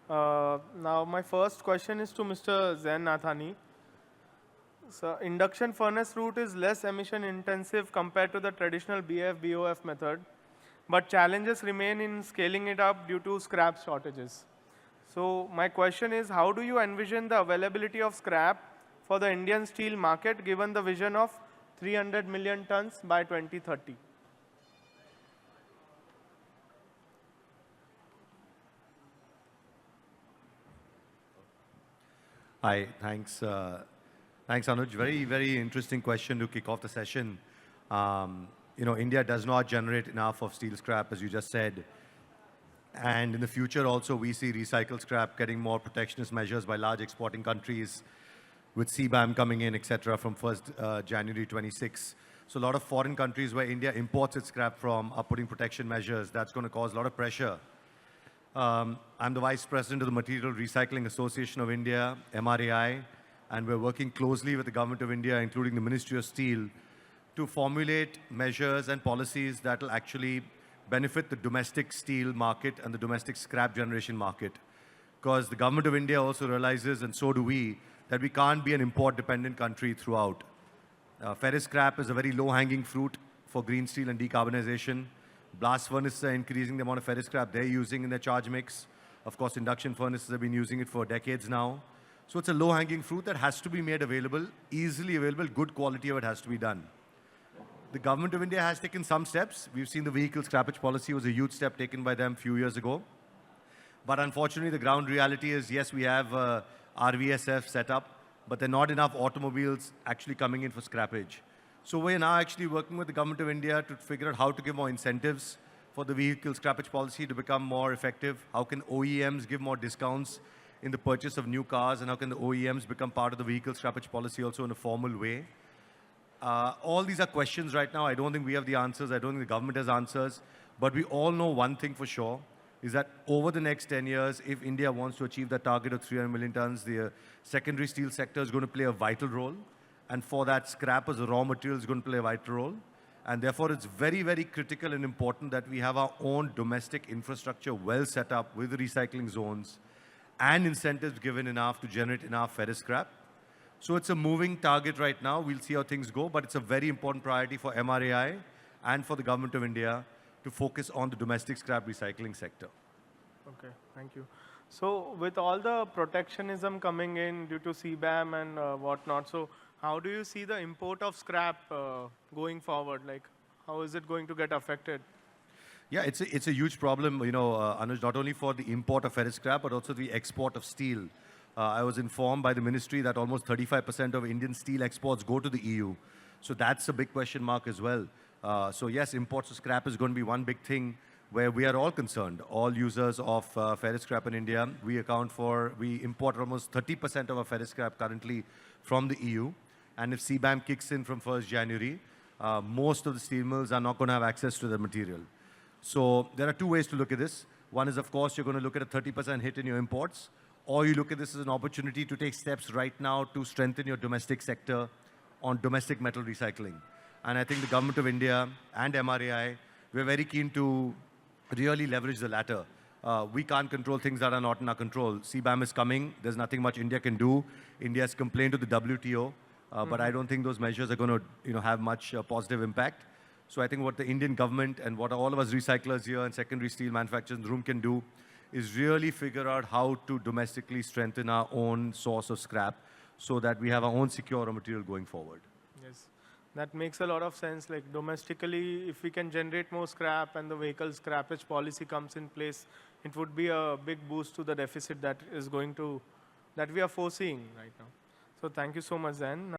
Now, my first question is to Mr. Zain Nathani. So, induction furnace route is less emission intensive compared to the traditional BF-BOF method, but challenges remain in scaling it up due to scrap shortages. So, my question is, how do you envision the availability of scrap for the Indian steel market given the vision of 300 million tons by 2030? Hi, thanks. Thanks, Anuj. Very, very interesting question to kick off the session. India does not generate enough of steel scrap, as you just said. And in the future also, we see recycled scrap getting more protectionist measures by large exporting countries with CBAM coming in, etc., from 1st January 26. So a lot of foreign countries where India imports its scrap from are putting protection measures. That's going to cause a lot of pressure. I'm the Vice President of the Material Recycling Association of India, MRAI, and we're working closely with the Government of India, including the Ministry of Steel, to formulate measures and policies that will actually benefit the domestic steel market and the domestic scrap generation market. Because the Government of India also realizes, and so do we, that we can't be an import-dependent country throughout. Ferrous scrap is a very low-hanging fruit for green steel and decarbonization. Blast furnaces are increasing the amount of ferrous scrap they're using in their charge mix. Of course, induction furnaces have been using it for decades now. So it's a low-hanging fruit that has to be made available, easily available, good quality of it has to be done. The Government of India has taken some steps. We've seen the vehicle scrappage policy was a huge step taken by them a few years ago. But unfortunately, the ground reality is, yes, we have RVSF set up, but there are not enough automobiles actually coming in for scrappage. So we're now actually working with the Government of India to figure out how to give more incentives for the vehicle scrappage policy to become more effective. How can OEMs give more discounts in the purchase of new cars, and how can the OEMs become part of the vehicle scrappage policy also in a formal way? All these are questions right now. I don't think we have the answers. I don't think the government has answers. But we all know one thing for sure, is that over the next 10 years, if India wants to achieve that target of 300 million tons, the secondary steel sector is going to play a vital role. And for that, scrap as a raw material is going to play a vital role. And therefore, it's very, very critical and important that we have our own domestic infrastructure well set up with recycling zones and incentives given enough to generate enough ferrous scrap. So it's a moving target right now. We'll see how things go, but it's a very important priority for MRAI and for the Government of India to focus on the domestic scrap recycling sector. Okay, thank you. So with all the protectionism coming in due to CBAM and whatnot, so how do you see the import of scrap going forward? Like, how is it going to get affected? Yeah, it's a huge problem, Anuj, not only for the import of ferrous scrap, but also the export of steel. I was informed by the ministry that almost 35% of Indian steel exports go to the EU. So that's a big question mark as well. So yes, imports of scrap is going to be one big thing where we are all concerned. All users of ferrous scrap in India, we import almost 30% of our ferrous scrap currently from the EU. And if CBAM kicks in from 1st January, most of the steel mills are not going to have access to the material. So there are two ways to look at this. One is, of course, you're going to look at a 30% hit in your imports, or you look at this as an opportunity to take steps right now to strengthen your domestic sector on domestic metal recycling. And I think the Government of India and MRAI, we're very keen to really leverage the latter. We can't control things that are not in our control. CBAM is coming. There's nothing much India can do. India has complained to the WTO, but I don't think those measures are going to have much positive impact. So I think what the Indian government and what all of us recyclers here and secondary steel manufacturers in the room can do is really figure out how to domestically strengthen our own source of scrap so that we have our own secure raw material going forward. Yes, that makes a lot of sense. Like domestically, if we can generate more scrap and the vehicle scrappage policy comes in place, it would be a big boost to the deficit that we are foreseeing right now. So thank you so much, Zain.